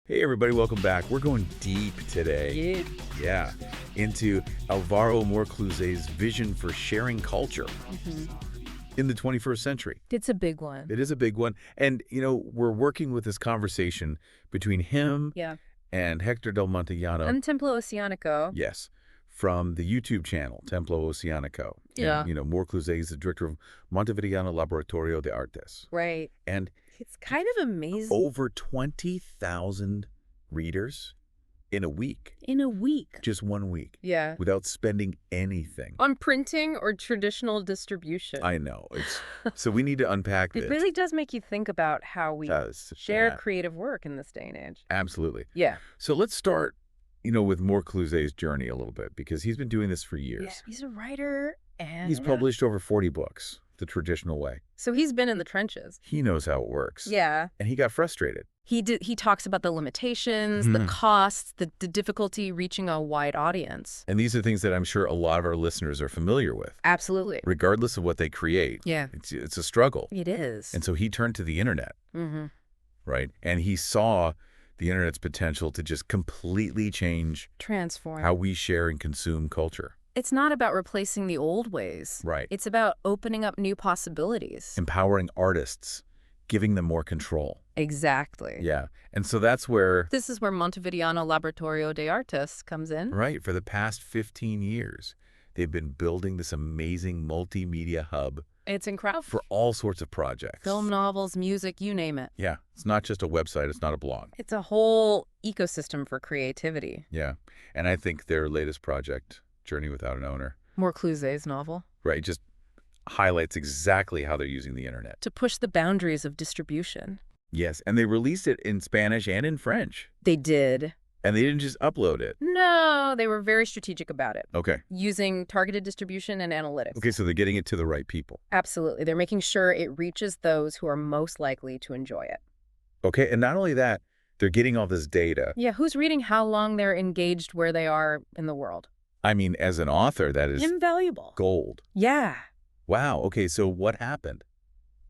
Hey everybody, welcome back. We're going deep today. Yeah. Into Moure Clouzet's vision for sharing culture in the 21st century. It's a big one. It is a big one. And, we're working with this conversation between him and Hector del Montellano. And Templo Oceanico. Yes. From the YouTube channel, Templo Oceanico. Yeah. And, Moure Clouzet is the director of Montevideano Laboratorio de Artes. Right. And it's kind of amazing. Over 20,000 readers in a week. In a week. Just 1 week. Yeah. Without spending anything. On printing or traditional distribution. I know. So we need to unpack this. It really does make you think about how we share creative work in this day and age. Absolutely. Yeah. So let's start, with Moure Clouzet's journey a little bit, because he's been doing this for years. Yeah, he's a writer and he's published over 40 books the traditional way. So he's been in the trenches. He knows how it works. Yeah. And he got frustrated. He talks about the limitations, the costs, the difficulty reaching a wide audience. And these are things that I'm sure a lot of our listeners are familiar with. Absolutely. Regardless of what they create. Yeah. It's a struggle. It is. And so he turned to the internet. Right? And he saw the internet's potential to just completely transform how we share and consume culture. It's not about replacing the old ways. Right. It's about opening up new possibilities. Empowering artists, giving them more control. Exactly. Yeah. And so that's where... This is where Montevideano Laboratorio de Artes comes in. Right. For the past 15 years, they've been building this amazing multimedia hub. It's incredible. For all sorts of projects. Film, novels, music, you name it. Yeah. It's not just a website. It's not a blog. It's a whole ecosystem for creativity. Yeah. And I think their latest project, Journey Without an Owner. Moure Clouzet's novel. Right. Just highlights exactly how they're using the internet. To push the boundaries of distribution. Yes. And they released it in Spanish and in French. They did. And they didn't just upload it. No, they were very strategic about it. Okay. Using targeted distribution and analytics. Okay, so they're getting it to the right people. Absolutely. They're making sure it reaches those who are most likely to enjoy it. Okay, and not only that, they're getting all this data. Yeah, who's reading, how long they're engaged, where they are in the world. I mean, as an author, that is... invaluable. Gold. Yeah. Wow, okay, so what happened?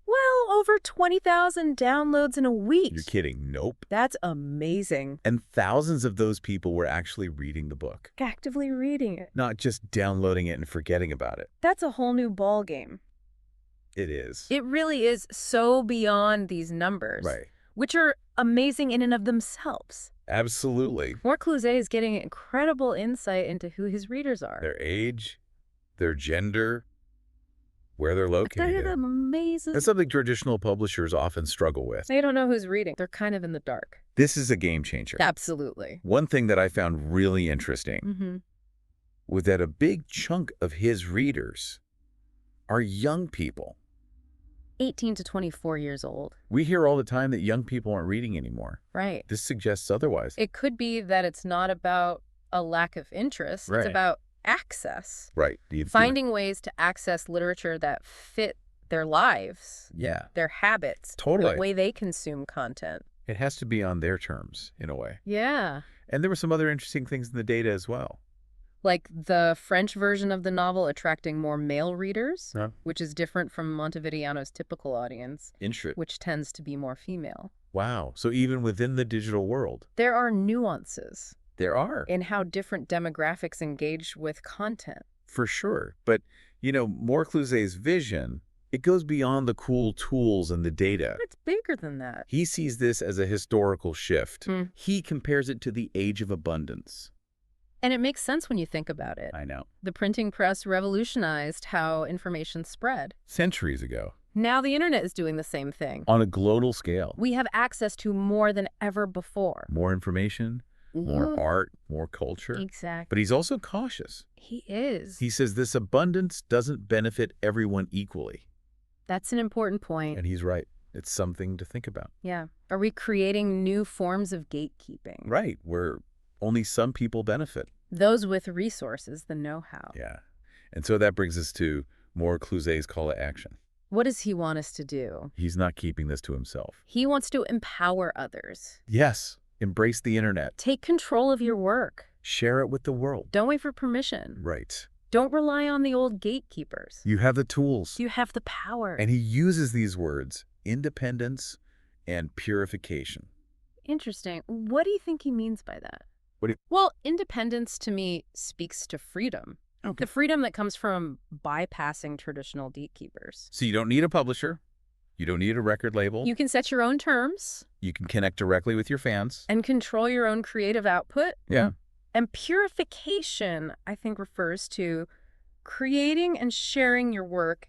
Well, over 20,000 downloads in a week. You're kidding. Nope. That's amazing. And thousands of those people were actually reading the book. Actively reading it. Not just downloading it and forgetting about it. That's a whole new ball game. It is. It really is so beyond these numbers. Right. Which are amazing in and of themselves. Absolutely. Moure Clouzet is getting incredible insight into who his readers are. Their age, their gender, where they're located. That's amazing. That's something traditional publishers often struggle with. They don't know who's reading. They're kind of in the dark. This is a game changer. Absolutely. One thing that I found really interesting was that a big chunk of his readers are young people. 18 to 24 years old. We hear all the time that young people aren't reading anymore. Right. This suggests otherwise. It could be that it's not about a lack of interest. Right. It's about access. Right. Finding ways to access literature that fit their lives. Yeah. Their habits. Totally. The way they consume content. It has to be on their terms, in a way. Yeah. And there were some other interesting things in the data as well. Like the French version of the novel attracting more male readers, which is different from Montevideano's typical audience, which tends to be more female. Wow. So even within the digital world. There are nuances. There are. In how different demographics engage with content. For sure. But, Moure Clouzet's vision, it goes beyond the cool tools and the data. It's bigger than that. He sees this as a historical shift. He compares it to the age of abundance. And it makes sense when you think about it. I know. The printing press revolutionized how information spread. Centuries ago. Now the internet is doing the same thing. On a global scale. We have access to more than ever before. More information, more art, more culture. Exactly. But he's also cautious. He is. He says this abundance doesn't benefit everyone equally. That's an important point. And he's right. It's something to think about. Yeah. Are we creating new forms of gatekeeping? Right, where only some people benefit. Those with resources, the know-how. Yeah. And so that brings us to Moure Clouzet's call to action. What does he want us to do? He's not keeping this to himself. He wants to empower others. Yes. Embrace the internet. Take control of your work. Share it with the world. Don't wait for permission. Right. Don't rely on the old gatekeepers. You have the tools. You have the power. And he uses these words, independence and purification. Interesting. What do you think he means by that? Well, independence to me speaks to freedom. Okay. The freedom that comes from bypassing traditional gatekeepers. So you don't need a publisher. You don't need a record label. You can set your own terms. You can connect directly with your fans. And control your own creative output. Yeah. And purification, I think, refers to creating and sharing your work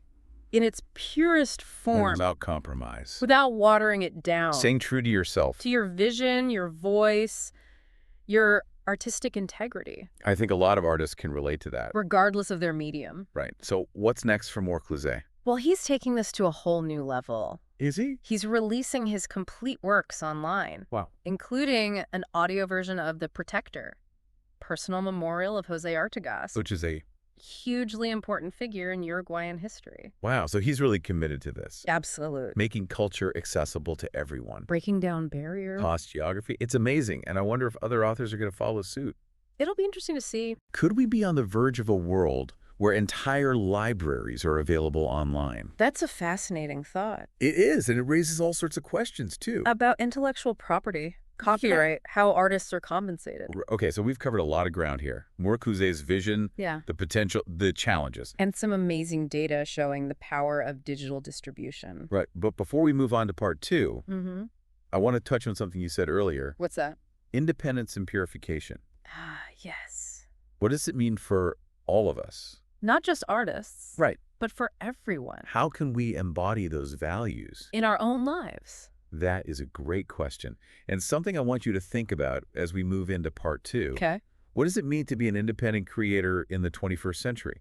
in its purest form. Without compromise. Without watering it down. Staying true to yourself. To your vision, your voice, your artistic integrity. I think a lot of artists can relate to that. Regardless of their medium. Right. So what's next for Moure Clouzet? Well, he's taking this to a whole new level. Is he? He's releasing his complete works online. Wow. Including an audio version of The Protector, personal memorial of Jose Artigas. Which is a hugely important figure in Uruguayan history. Wow, so he's really committed to this. Absolutely. Making culture accessible to everyone. Breaking down barriers. Cost geography. It's amazing, and I wonder if other authors are going to follow suit. It'll be interesting to see. Could we be on the verge of a world where entire libraries are available online? That's a fascinating thought. It is, and it raises all sorts of questions, too. About intellectual property. Copyright, how artists are compensated. Okay, so we've covered a lot of ground here. Moure Clouzet's vision, the potential, the challenges. And some amazing data showing the power of digital distribution. Right, but before we move on to part 2, I want to touch on something you said earlier. What's that? Independence and purification. Ah, yes. What does it mean for all of us? Not just artists. Right. But for everyone. How can we embody those values? In our own lives. That is a great question, and something I want you to think about as we move into part 2. Okay. What does it mean to be an independent creator in the 21st century?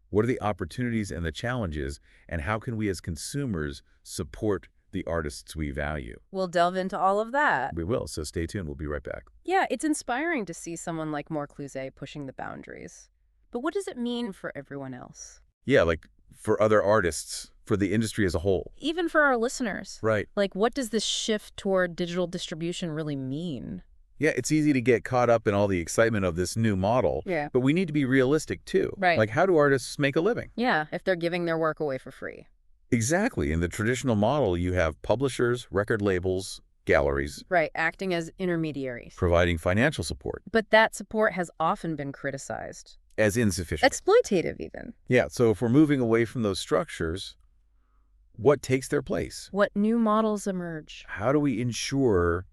What are the opportunities and the challenges, and how can we as consumers support the artists we value? We'll delve into all of that. We will, so stay tuned. We'll be right back. Yeah, it's inspiring to see someone like Moure Clouzet pushing the boundaries. But what does it mean for everyone else? Yeah, like for other artists, for the industry as a whole. Even for our listeners. Right. Like, what does this shift toward digital distribution really mean? Yeah, it's easy to get caught up in all the excitement of this new model. Yeah. But we need to be realistic, too. Right. Like, how do artists make a living? Yeah, if they're giving their work away for free. Exactly. In the traditional model, you have publishers, record labels, galleries. Right, acting as intermediaries. Providing financial support. But that support has often been criticized. As insufficient. Exploitative, even. Yeah, so if we're moving away from those structures, what takes their place? What new models emerge? How do we ensure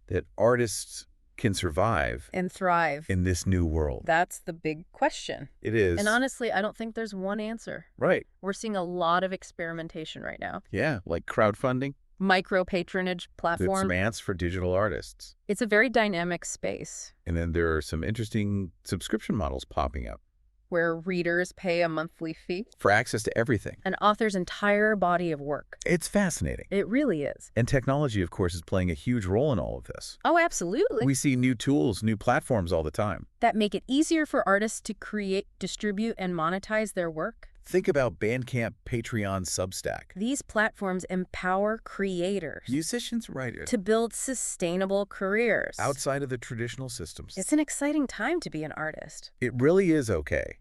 that artists can survive and thrive in this new world? That's the big question. It is. And honestly, I don't think there's one answer. Right. We're seeing a lot of experimentation right now. Yeah, like crowdfunding. Micro-patronage platform. It's advanced for digital artists. It's a very dynamic space. And then there are some interesting subscription models popping up. Where readers pay a monthly fee. For access to everything. An author's entire body of work. It's fascinating. It really is. And technology, of course, is playing a huge role in all of this. Oh, absolutely. We see new tools, new platforms all the time. That make it easier for artists to create, distribute, and monetize their work. Think about Bandcamp, Patreon, Substack. These platforms empower creators. Musicians, writers. To build sustainable careers. Outside of the traditional systems. It's an exciting time to be an artist. It really is okay.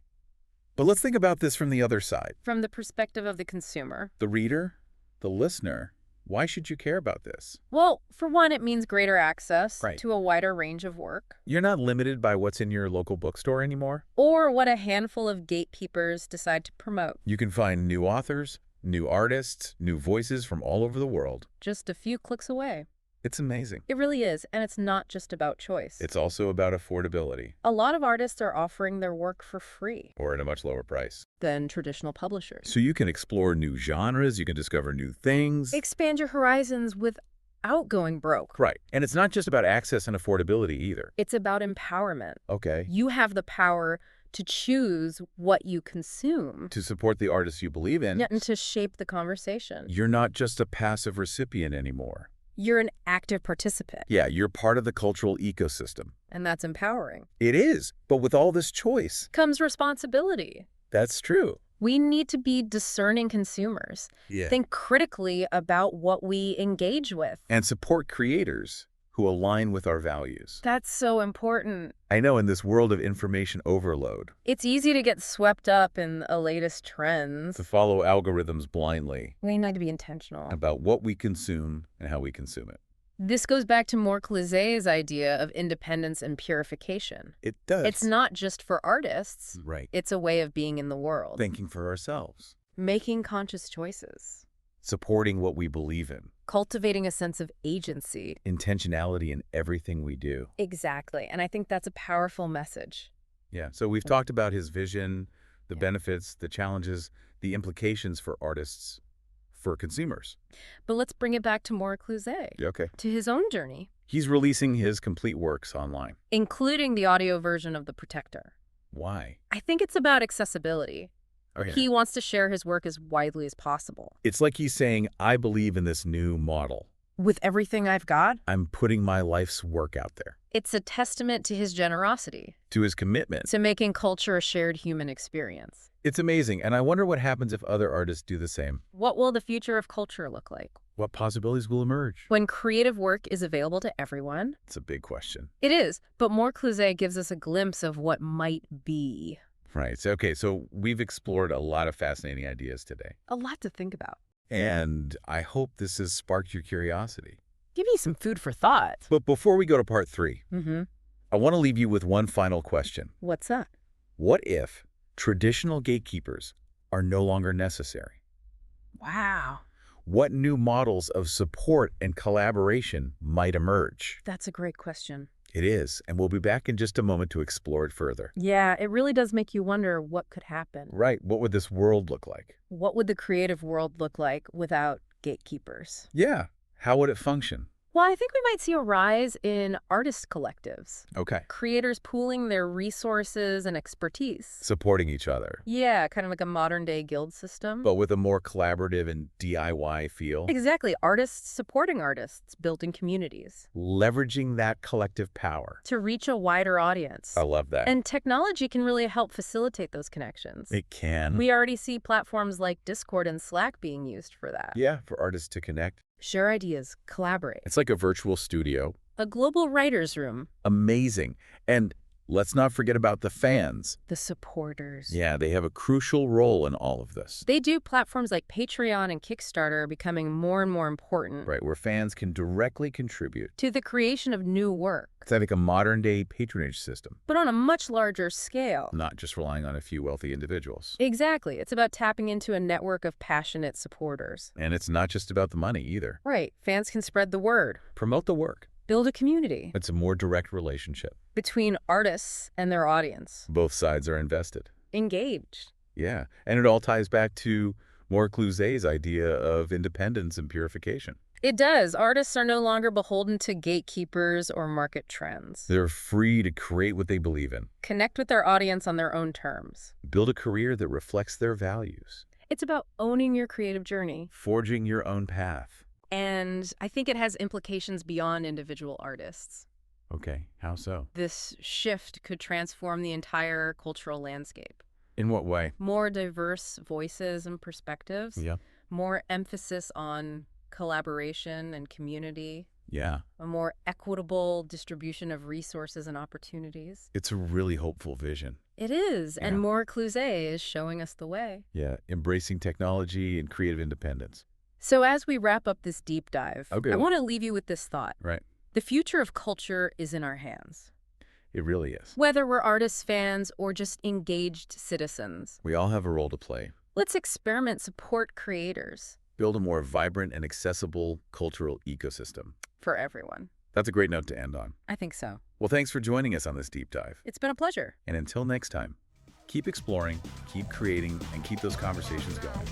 But let's think about this from the other side. From the perspective of the consumer. The reader, the listener. Why should you care about this? Well, for one, it means greater access right. to a wider range of work. You're not limited by what's in your local bookstore anymore. Or what a handful of gatekeepers decide to promote. You can find new authors, new artists, new voices from all over the world. Just a few clicks away. It's amazing. It really is, and it's not just about choice. It's also about affordability. A lot of artists are offering their work for free. Or at a much lower price. Than traditional publishers. So you can explore new genres, you can discover new things. Expand your horizons without going broke. Right. And it's not just about access and affordability either. It's about empowerment. Okay. You have the power to choose what you consume. To support the artists you believe in. Yeah, and to shape the conversation. You're not just a passive recipient anymore. You're an active participant. Yeah, you're part of the cultural ecosystem. And that's empowering. It is, but with all this choice comes responsibility. That's true. We need to be discerning consumers. Yeah. Think critically about what we engage with. And support creators who align with our values. That's so important. I know, in this world of information overload. It's easy to get swept up in the latest trends. To follow algorithms blindly. We need to be intentional. About what we consume and how we consume it. This goes back to Moure Clouzet's idea of independence and purification. It does. It's not just for artists. Right. It's a way of being in the world. Thinking for ourselves. Making conscious choices. Supporting what we believe in. Cultivating a sense of agency. Intentionality in everything we do. Exactly. And I think that's a powerful message. Yeah. So we've talked about his vision, the benefits, the challenges, the implications for artists, for consumers. But let's bring it back to Moure Clouzet. Okay. To his own journey. He's releasing his complete works online. Including the audio version of The Protector. Why? I think it's about accessibility. Okay. He wants to share his work as widely as possible. It's like he's saying, I believe in this new model. With everything I've got? I'm putting my life's work out there. It's a testament to his generosity. To his commitment. To making culture a shared human experience. It's amazing, and I wonder what happens if other artists do the same. What will the future of culture look like? What possibilities will emerge? When creative work is available to everyone? It's a big question. It is, but Moure Clouzet gives us a glimpse of what might be. Right. Okay, so we've explored a lot of fascinating ideas today. A lot to think about. And I hope this has sparked your curiosity. Give me some food for thought. But before we go to part 3, I want to leave you with one final question. What's that? What if traditional gatekeepers are no longer necessary? Wow. What new models of support and collaboration might emerge? That's a great question. It is, and we'll be back in just a moment to explore it further. Yeah, it really does make you wonder what could happen. Right. What would this world look like? What would the creative world look like without gatekeepers? Yeah. How would it function? Well, I think we might see a rise in artist collectives. Okay. Creators pooling their resources and expertise. Supporting each other. Yeah, kind of like a modern-day guild system. But with a more collaborative and DIY feel. Exactly. Artists supporting artists, building communities. Leveraging that collective power. To reach a wider audience. I love that. And technology can really help facilitate those connections. It can. We already see platforms like Discord and Slack being used for that. Yeah, for artists to connect. Share ideas, collaborate. It's like a virtual studio. A global writer's room. Amazing. And let's not forget about the fans. The supporters. Yeah, they have a crucial role in all of this. They do. Platforms like Patreon and Kickstarter are becoming more and more important. Right, where fans can directly contribute. To the creation of new work. It's like a modern-day patronage system. But on a much larger scale. Not just relying on a few wealthy individuals. Exactly. It's about tapping into a network of passionate supporters. And it's not just about the money either. Right. Fans can spread the word. Promote the work. Build a community. It's a more direct relationship. Between artists and their audience. Both sides are invested. Engaged. Yeah, and it all ties back to Moure Clouzet's idea of independence and purification. It does. Artists are no longer beholden to gatekeepers or market trends. They're free to create what they believe in. Connect with their audience on their own terms. Build a career that reflects their values. It's about owning your creative journey. Forging your own path. And I think it has implications beyond individual artists. Okay, how so? This shift could transform the entire cultural landscape. In what way? More diverse voices and perspectives. Yeah. More emphasis on collaboration and community. Yeah. A more equitable distribution of resources and opportunities. It's a really hopeful vision. It is, Yeah. and Moure Clouzet is showing us the way. Yeah, embracing technology and creative independence. So as we wrap up this deep dive, Okay. I want to leave you with this thought. Right. The future of culture is in our hands. It really is. Whether we're artists, fans, or just engaged citizens. We all have a role to play. Let's experiment, support creators. Build a more vibrant and accessible cultural ecosystem. For everyone. That's a great note to end on. I think so. Well, thanks for joining us on this deep dive. It's been a pleasure. And until next time, keep exploring, keep creating, and keep those conversations going.